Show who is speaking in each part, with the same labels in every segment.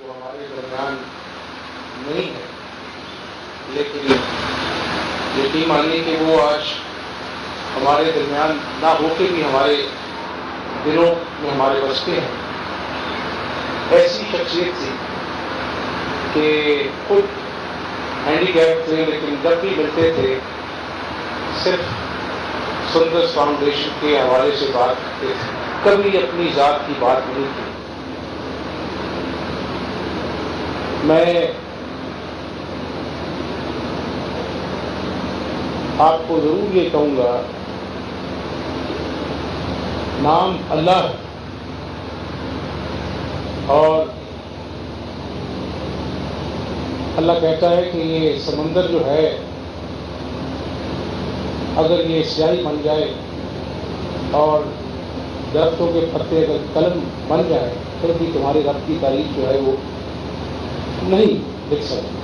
Speaker 1: وہ ہمارے درمیان نہیں ہے، لیکن یقین مانیے کہ وہ آج ہمارے درمیان نہ ہو کے بھی ہمارے دلوں میں ہمارے بستے ہیں۔ ایسی شخصیت تھی کہ خود ہینڈی کیپ تھے، لیکن جب بھی ملتے تھے صرف سندرس فاؤنڈیشن کے حوالے سے بات کرتے تھے، کبھی اپنی ذات کی بات نہیں کی۔ میں آپ کو ضرور یہ کہوں گا، نام اللہ اور اللہ کہتا ہے کہ یہ سمندر جو ہے اگر یہ سیاہی بن جائے اور درختوں کے پتے اگر قلم بن جائے پھر بھی تمہارے رب کی تعریف جو ہے وہ نہیں لکھ سکتے۔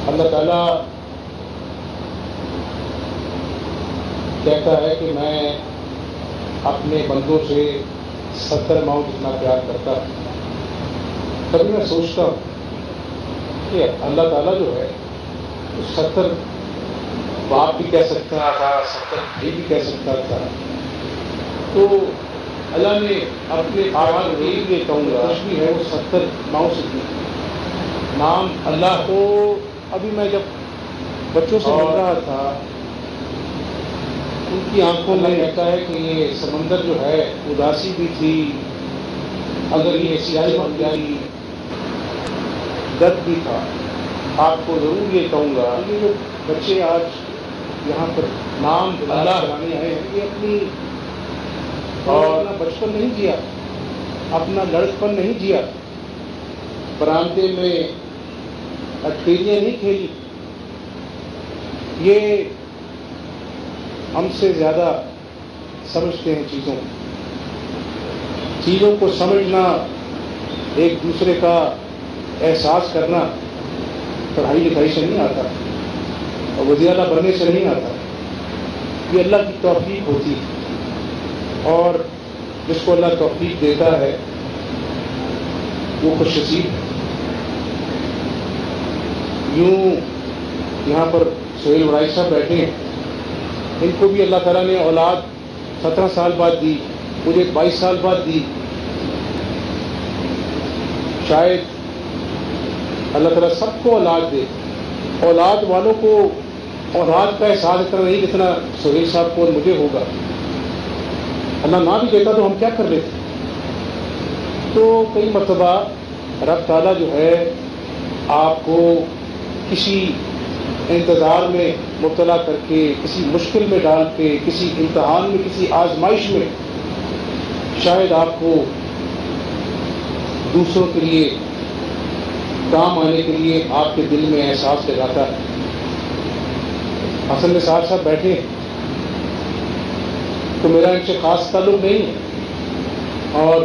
Speaker 1: اللہ تعالیٰ کہتا ہے کہ میں اپنے بندوں سے 70 ماؤں جتنا پیار کرتا ہوں۔ کبھی میں سوچتا ہوں کہ اللہ تعالیٰ جو ہے 70 باپ بھی کہہ سکتا تھا، 70 بھائی بھی کہہ سکتا تھا، تو اللہ نے اپنے آواز کے لیے کہوں گا کچھ بھی ہے وہ 70 ماؤں سے کی۔ نام اللہ کو ابھی میں جب بچوں سے مل رہا تھا ان کی آنکھوں میں کہتا ہے کہ یہ سمندر جو ہے اداسی بھی تھی، اگر یہ سیاہی بن جائے درد بھی تھا۔ آپ کو ضرور یہ کہوں گا یہ جو بچے آج یہاں پر نام اللہ کرانے آئے ہیں یہ اپنی اور اپنا بچپن نہیں جیا، اپنا لڑکپن نہیں جیا، برآمدے میں اٹھیلیاں نہیں کھیلی، یہ ہم سے زیادہ سمجھتے ہیں چیزوں کو سمجھنا، ایک دوسرے کا احساس کرنا پڑھائی لکھائی سے نہیں آتا اور وزیر اعلیٰ بننے سے نہیں آتا، یہ اللہ کی توفیق ہوتی ہے، اور جس کو اللہ توفیق دیتا ہے وہ خوش نصیب ہے۔ یوں یہاں پر سہیل وڑائی صاحب بیٹھے ہیں، ان کو بھی اللہ تعالیٰ نے اولاد 17 سال بعد دی، مجھے 22 سال بعد دی۔ شاید اللہ تعالیٰ سب کو اولاد دے، اولاد والوں کو اولاد کا احساس اتنا نہیں جتنا سہیل صاحب کو اور مجھے ہوگا۔ اللہ نہ بھی دیتا تو ہم کیا کر لیتے۔ تو کئی مرتبہ رب تعالیٰ جو ہے آپ کو کسی انتظار میں مبتلا کر کے، کسی مشکل میں ڈال کے، کسی امتحان میں، کسی آزمائش میں شاید آپ کو دوسروں کے لیے کام آنے کے لیے آپ کے دل میں احساس جگاتا ہے۔ حسن نثار صاحب بیٹھے ہیں تو میرا ان سے خاص تعلق نہیں ہے، اور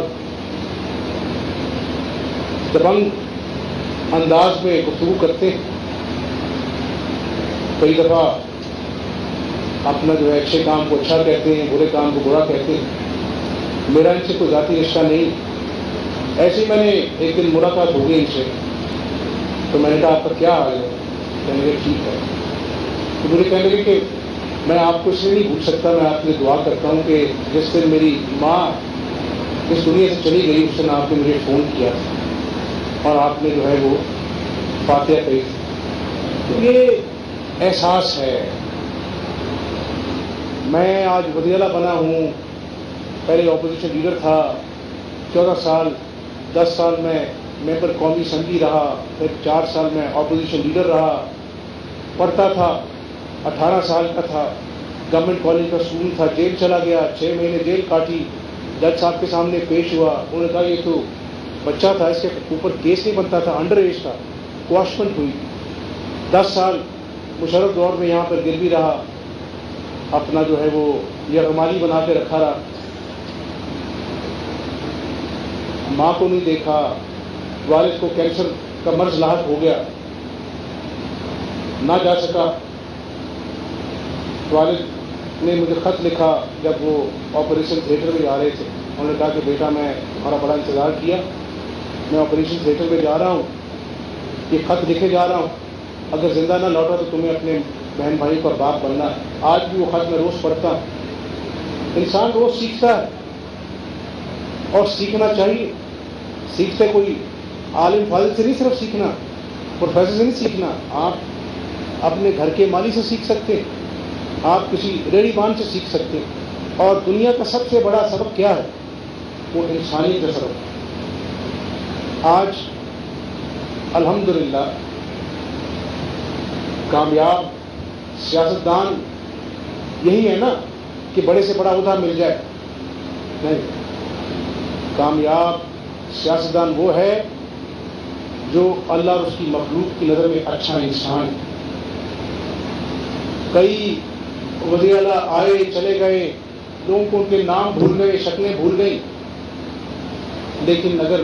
Speaker 1: دبنگ انداز میں گفتگو کرتے ہیں، کئی دفعہ اپنا جو ہے اچھے کام کو اچھا کہتے ہیں، برے کام کو برا کہتے ہیں۔ میرا ان سے کوئی ذاتی رشتہ نہیں۔ ایسے میں نے ایک دن ملاقات ہو گئی ان سے، تو میں نے کہا آپ کا کیا حال ہے؟ کہنے لگے ٹھیک ہے۔ تو مجھے کہنے لگے کہ میں آپ کو اس لیے نہیں بھول سکتا، میں آپ کے لیے دعا کرتا ہوں کہ جس دن میری ماں اس دنیا سے چلی گئی اس دن آپ نے مجھے فون کیا اور آپ نے جو ہے وہ فاتحہ کہی تھی۔ تو یہ احساس ہے۔ میں آج وزیر اعلیٰ بنا ہوں، پہلے اپوزیشن لیڈر تھا، 14 سال 10 سال میں ممبر قومی اسمبلی رہا، پھر 4 سال میں اپوزیشن لیڈر رہا، پڑھتا تھا، 18 سال کا تھا، گورنمنٹ کالج کا اسٹوڈنٹ تھا، جیل چلا گیا، 6 مہینے جیل کاٹی، جج صاحب کے سامنے پیش ہوا، انہوں نے کہا یہ تو بچہ تھا، اس کے اوپر کیس نہیں بنتا تھا، انڈر ایج تھا، کواشمنٹ ہوئی۔ 10 سال مشرف دور میں یہاں پر گروی رہا، اپنا جو ہے وہ یغمالی بنا کے رکھا رہا، ماں کو نہیں دیکھا، والد کو کینسر کا مرض لاحق ہو گیا، نہ جا سکا۔ والد نے مجھے خط لکھا جب وہ آپریشن تھیٹر میں جا رہے تھے. انہوں نے کہا کہ بیٹا میں تمہارا بڑا انتظار کیا, میں آپریشن تھیٹر میں جا رہا ہوں, یہ خط لکھے جا رہا ہوں, اگر زندہ نہ لوٹا تو تمہیں اپنے بہن بھائی کا باپ بننا ہے. آج بھی وہ خط میں روز پڑھتا ہوں. انسان روز سیکھتا ہے اور سیکھنا چاہیے. سیکھتے کوئی عالم فاضل سے نہیں صرف سیکھنا, پروفیسر سے نہیں سیکھنا, آپ اپنے گھر کے مالی سے سیکھ سکتے ہیں, آپ کسی ریڑھی بان سے سیکھ سکتے ہیں. اور دنیا کا سب سے بڑا سبق کیا ہے؟ وہ انسانیت کا سبق. آج الحمدللہ کامیاب سیاستدان یہی ہے نا کہ بڑے سے بڑا عہدہ مل جائے. نہیں, کامیاب سیاستدان وہ ہے جو اللہ اور اس کی مخلوق کی نظر میں اچھا انسان ہے. کئی وزیر اعلیٰ آئے چلے گئے, لوگوں کو ان کے نام بھول گئے, شکلیں بھول گئی, لیکن اگر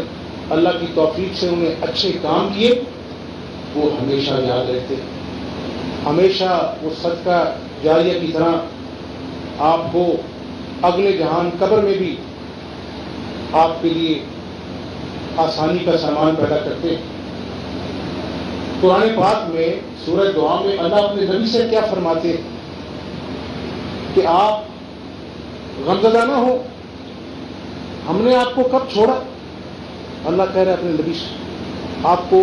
Speaker 1: اللہ کی توفیق سے انہوں نے اچھے کام کیے وہ ہمیشہ یاد رہتے, ہمیشہ وہ صدقہ جاریہ کی طرح آپ کو اگلے جہان قبر میں بھی آپ کے لیے آسانی کا سامان پیدا کرتے ہیں. قرآن پاک میں سورہ دعا میں اللہ اپنے نبی سے کیا فرماتے ہیں کہ آپ غمزدہ نہ ہو, ہم نے آپ کو کب چھوڑا. اللہ کہہ رہے اپنے نبی سے, آپ کو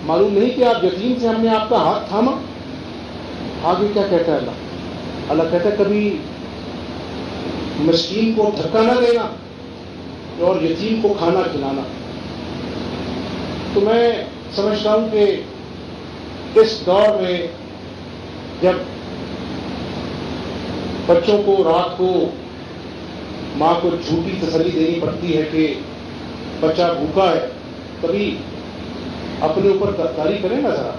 Speaker 1: معلوم نہیں کہ آپ یتیم سے ہم نے آپ کا ہاتھ تھاما. آگے کیا کہتا ہے اللہ؟ اللہ کہتا ہے کبھی مسکین کو دھکا نہ دینا اور یتیم کو کھانا کھلانا. تو میں سمجھتا ہوں کہ اس دور میں جب بچوں کو رات کو ماں کو جھوٹی تسلی دینی پڑتی ہے کہ بچہ بھوکا ہے, کبھی اپنے اوپر گرفتاری کریں نا ذرا.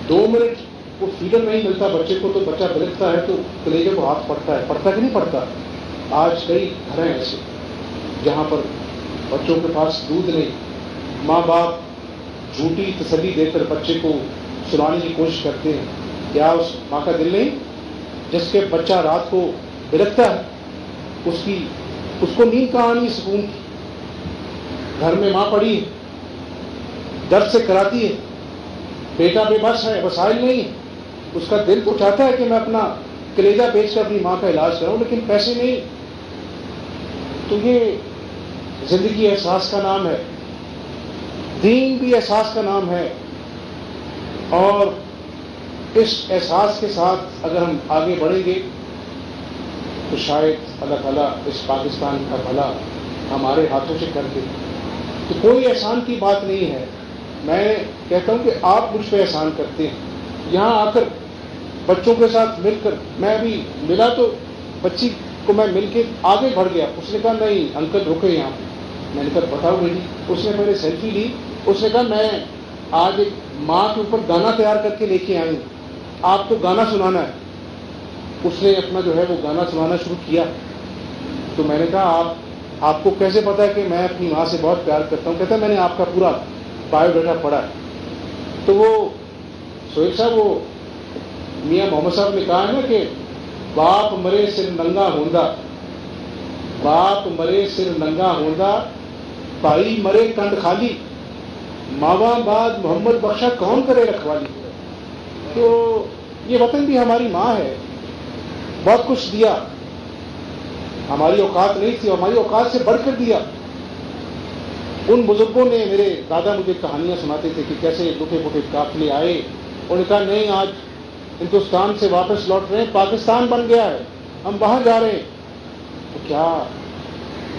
Speaker 1: 2 منٹ کو فیڈر نہیں ملتا بچے کو تو بچہ بلکتا ہے تو کلیجے کو ہاتھ پڑتا ہے, پڑتا کہ نہیں پڑتا؟ آج کئی گھر ہیں ایسے جہاں پر بچوں کے پاس دودھ نہیں, ماں باپ جھوٹی تسلی دے کر بچے کو سلانے کی کوشش کرتے ہیں. کیا اس ماں کا دل نہیں جس کے بچہ رات کو بلکتا ہے, اس کو نیند کہاں آنی سکون کی؟ گھر میں ماں پڑی ہے, درد سے کراتی ہے, بیٹا بے بس ہے, وسائل نہیں ہے, اس کا دل تو چاہتا ہے کہ میں اپنا کلیجہ بیچ کر اپنی ماں کا علاج کراؤں, لیکن پیسے نہیں. تو یہ زندگی احساس کا نام ہے, دین بھی احساس کا نام ہے, اور اس احساس کے ساتھ اگر ہم آگے بڑھیں گے تو شاید اللہ تعالیٰ اس پاکستان کا بھلا ہمارے ہاتھوں سے کر دے. تو کوئی احسان کی بات نہیں ہے. میں کہتا ہوں کہ آپ مجھ پہ احسان کرتے ہیں. یہاں آ کر بچوں کے ساتھ مل کر, میں ابھی ملا تو بچی کو میں مل کے آگے بڑھ گیا. اس نے کہا نہیں انکل رکے یہاں پہ. میں نے کہا بتاؤ بیٹی. اس نے پہلے سیلفی لی. اس نے کہا میں آج ایک ماں کے اوپر گانا تیار کر کے لے کے آئی ہوں, آپ کو گانا سنانا ہے. اس نے اپنا جو ہے وہ گانا سنانا شروع کیا. تو میں نے کہا آپ کو کیسے پتا ہے کہ میں اپنی ماں سے بہت پیار کرتا ہوں؟ کہتا ہے میں نے آپ کا پورا بایو ڈیٹا پڑھا ہے. تو وہ سہیل صاحب, وہ میاں محمد صاحب نے کہا ہے نا کہ باپ مرے سر ننگا ہوندا, باپ مرے سر ننگا ہوندا, بھائی مرے کنڈ خالی, ماواں بعد محمد بخشا کون کرے رکھوالی. تو یہ وطن بھی ہماری ماں ہے, بہت کچھ دیا, ہماری اوقات نہیں تھی, ہماری اوقات سے بڑھ کر دیا. ان بزرگوں نے, میرے دادا مجھے کہانیاں سناتے تھے کہ کیسے لٹے پٹے قافلے آئے, انہوں نے کہا نہیں آج ہندوستان سے واپس لوٹ رہے ہیں, پاکستان بن گیا ہے, ہم وہاں جا رہے ہیں. تو کیا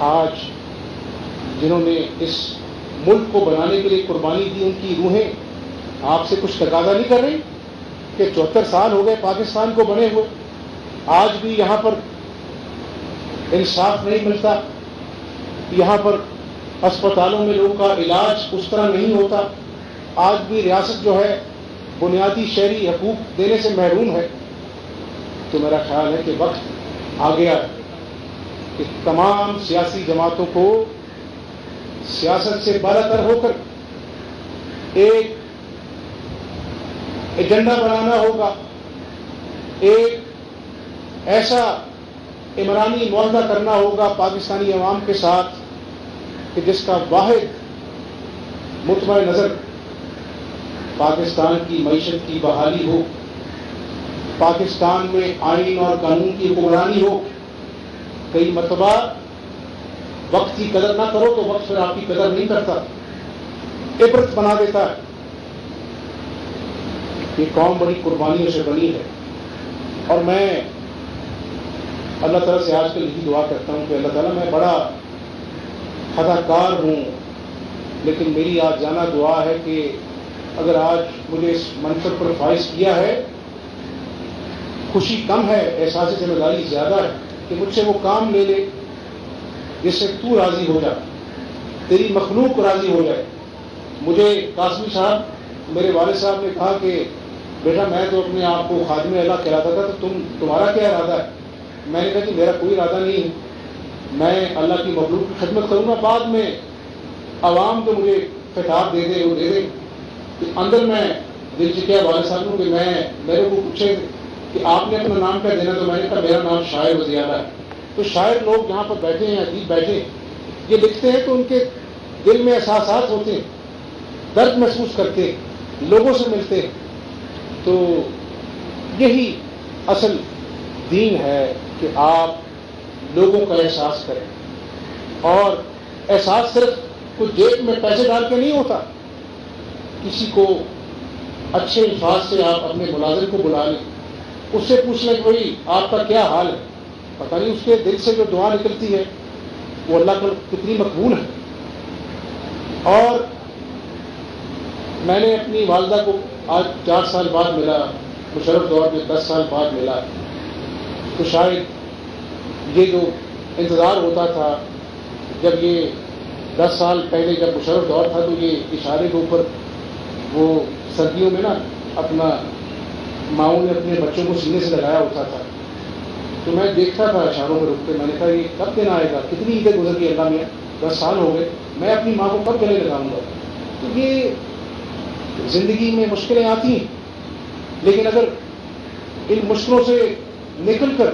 Speaker 1: آج جنہوں نے اس ملک کو بنانے کے لیے قربانی دی, ان کی روحیں آپ سے کچھ تقاضا نہیں کر رہی کہ 74 سال ہو گئے پاکستان کو بنے ہوئے, آج بھی یہاں پر انصاف نہیں ملتا, یہاں پر اسپتالوں میں لوگوں کا علاج اس طرح نہیں ہوتا, آج بھی ریاست جو ہے بنیادی شہری حقوق دینے سے محروم ہے. تو میرا خیال ہے کہ وقت آ گیا کہ تمام سیاسی جماعتوں کو سیاست سے بالاتر ہو کر ایک ایجنڈا بنانا ہوگا, ایک ایسا عمرانی معاہدہ کرنا ہوگا پاکستانی عوام کے ساتھ کہ جس کا واحد مطمع نظر پاکستان کی معیشت کی بحالی ہو، پاکستان میں آئین اور قانون کی حکمرانی ہو۔ کئی مرتبہ وقت کی قدر نہ کرو تو وقت پھر آپ کی قدر نہیں کرتا، عبرت بنا دیتا ہے۔ یہ قوم بڑی قربانیوں سے بنی ہے، اور میں اللہ تعالیٰ سے آج کل یہی دعا کرتا ہوں کہ اللہ تعالیٰ میں بڑا خطا کار ہوں، لیکن میری آج جانا دعا ہے کہ اگر آج مجھے اس منصب پر فائز کیا ہے، خوشی کم ہے، احساس ذمہ داری زیادہ ہے کہ مجھ سے وہ کام لے لے جس سے تو راضی ہو جا، تیری مخلوق راضی ہو جائے۔ مجھے قاسمی صاحب، میرے والد صاحب نے کہا کہ بیٹا میں تو اپنے آپ کو خادم اللہ کہلاتا تھا، تو تمہارا کیا ارادہ ہے؟ میں نے کہا کہ میرا کوئی ارادہ نہیں ہے، میں اللہ کی مخلوق کی خدمت کروں گا، بعد میں عوام تو مجھے خطاب دے دے وہ دے دے۔ اندر میں دل سے کیا والد صاحب کو کہ میرے کو پوچھے کہ آپ نے اپنا نام کیا دینا، تو میں نے کہا میرا نام شاعر وزیرہ ہے۔ تو شاعر لوگ یہاں پر بیٹھے ہیں، ادیب بیٹھے ہیں، یہ لکھتے ہیں تو ان کے دل میں احساسات ہوتے ہیں، درد محسوس کرتے ہیں، لوگوں سے ملتے ہیں۔ تو یہی اصل دین ہے کہ آپ لوگوں کا احساس کریں، اور احساس صرف کچھ جیب میں پیسے ڈال کے نہیں ہوتا۔ کسی کو اچھے الفاظ سے آپ اپنے ملازم کو بلا لیں، اس سے پوچھ لیں کہ بھائی آپ کا کیا حال ہے، پتہ نہیں اس کے دل سے جو دعا نکلتی ہے وہ اللہ کو کتنی مقبول ہے۔ اور میں نے اپنی والدہ کو آج 4 سال بعد ملا، مشرف دور میں 10 سال بعد ملا، تو شاید یہ جو انتظار ہوتا تھا، جب یہ 10 سال پہلے جب مشرف دور تھا تو یہ اشارے کے اوپر وہ سردیوں میں نا اپنا ماؤں نے اپنے بچوں کو سینے سے لگایا ہوتا تھا، تو میں دیکھتا تھا اشاروں میں رک کے، میں نے کہا یہ کب دن آئے گا، کتنی عیدیں گزر گئی اللہ میاں، 10 سال ہو گئے، میں اپنی ماں کو کب گلے لگاؤں گا۔ تو یہ زندگی میں مشکلیں آتی ہیں، لیکن اگر ان مشکلوں سے نکل کر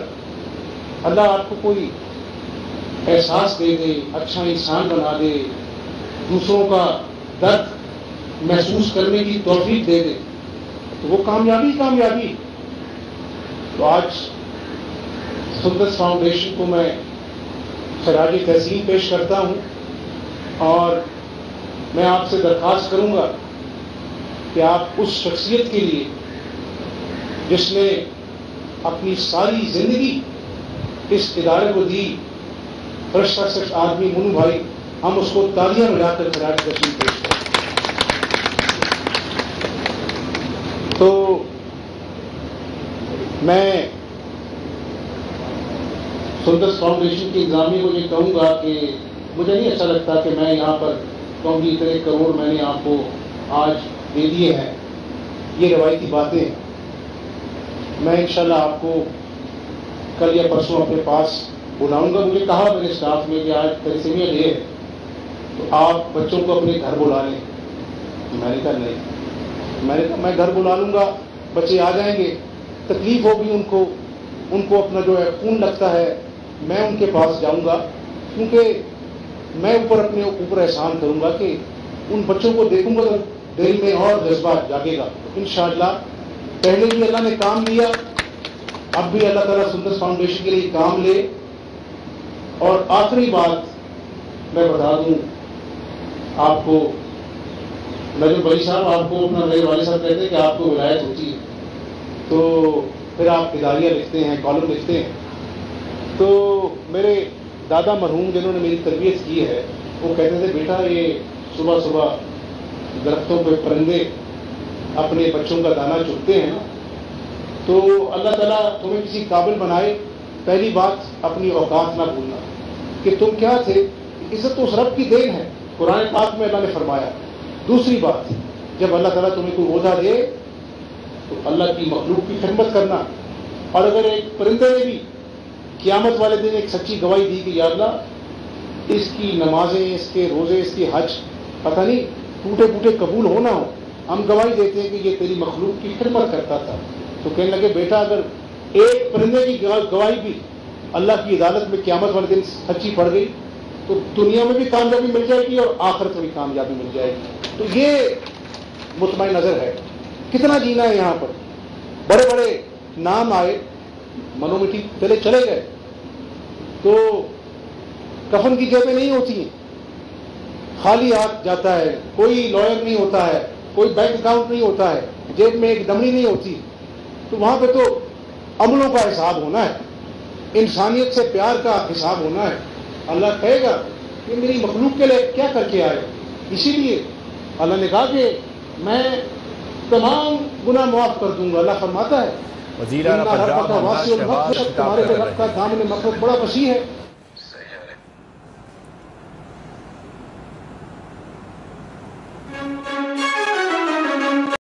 Speaker 1: اللہ آپ کو کوئی احساس دے دے، اچھا انسان بنا دے، دوسروں کا درد محسوس کرنے کی توفیق دے دے، تو وہ کامیابی کامیابی۔ تو آج سندس فاؤنڈیشن کو میں خراج تحسین پیش کرتا ہوں، اور میں آپ سے درخواست کروں گا کہ آپ اس شخصیت کے لیے جس نے اپنی ساری زندگی اس ادارے کو دی، فرشتہ شخص آدمی منو بھائی، ہم اس کو تالیاں ملا کر خراج تحسین پیش کریں۔ تو میں سندس فاؤنڈیشن کی انتظامیہ کو یہ کہوں گا کہ مجھے نہیں اچھا لگتا کہ میں یہاں پر کہوں گی اتنے کروڑ میں نے آپ کو آج دے دیے ہیں، یہ روایتی باتیں۔ میں انشاءاللہ آپ کو کل یا پرسوں اپنے پاس بلاؤں گا۔ مجھے کہا میرے اسٹاف میں کہ آج تقسیمیہ ڈے ہے تو آپ بچوں کو اپنے گھر بلا لیں۔ میں نے کہا نہیں، میں نے کہا میں گھر بلا لوں گا، بچے آ جائیں گے، تکلیف ہوگی ان کو اپنا جو ہے خون لگتا ہے، میں ان کے پاس جاؤں گا، کیونکہ میں اپنے اوپر احسان کروں گا کہ ان بچوں کو دیکھوں گا تو دل میں اور جذبہ جاگے گا۔ انشاءاللہ پہلے بھی اللہ نے کام لیا، اب بھی اللہ تعالیٰ سندس فاؤنڈیشن کے لیے کام لے۔ اور آخری بات میں بتا دوں آپ کو، نجم بھائی صاحب آپ کو اپنا میرے والد صاحب کہتے ہیں کہ آپ کو ولایت ہوتی ہے تو پھر آپ اداریہ لکھتے ہیں، کالم لکھتے ہیں۔ تو میرے دادا مرحوم جنہوں نے میری تربیت کی ہے وہ کہتے تھے بیٹا یہ صبح صبح درختوں پہ پرندے اپنے بچوں کا دانہ چگتے ہیں، تو اللہ تعالیٰ تمہیں کسی قابل بنائے، پہلی بات اپنی اوقات نہ بھولنا کہ تم کیا تھے، عزت تو اس رب کی دین ہے، قرآن پاک میں اللہ نے فرمایا۔ دوسری بات، جب اللہ تعالیٰ تمہیں کوئی عہدہ دے تو اللہ کی مخلوق کی خدمت کرنا، اور اگر ایک پرندے نے بھی قیامت والے دن ایک سچی گواہی دی کہ یا اللہ اس کی نمازیں، اس کے روزے، اس کی حج پتہ نہیں ٹوٹے پوٹے قبول ہونا ہو، ہم گواہی دیتے ہیں کہ یہ تیری مخلوق کی خدمت کرتا تھا، تو کہنے لگے بیٹا اگر ایک پرندے کی گواہی بھی اللہ کی عدالت میں قیامت والے دن سچی پڑ گئی تو دنیا میں بھی کامیابی مل جائے گی اور آخرت میں بھی کامیابی مل جائے گی. تو یہ مطمئن نظر ہے. کتنا جینا ہے یہاں پر. بڑے بڑے نام آئے, منومیٹی پہلے چلے گئے تو کفن کی جیبیں نہیں ہوتی ہیں, خالی ہاتھ جاتا ہے, کوئی لائر نہیں ہوتا ہے, کوئی بینک اکاؤنٹ نہیں ہوتا ہے, جیب میں ایک دمڑی نہیں ہوتی. تو وہاں پہ تو عملوں کا حساب ہونا ہے, انسانیت سے پیار کا حساب ہونا ہے. اللہ کہے گا کہ میری مخلوق کے لیے کیا کر کے آئے. اسی لیے اللہ نے کہا کہ میں تمام گناہ معاف کر دوں گا. اللہ فرماتا ہے
Speaker 2: وزیر اعلیٰ پنجاب
Speaker 1: تمہارے رب کا دامن مغفرت بڑا وسیع ہے.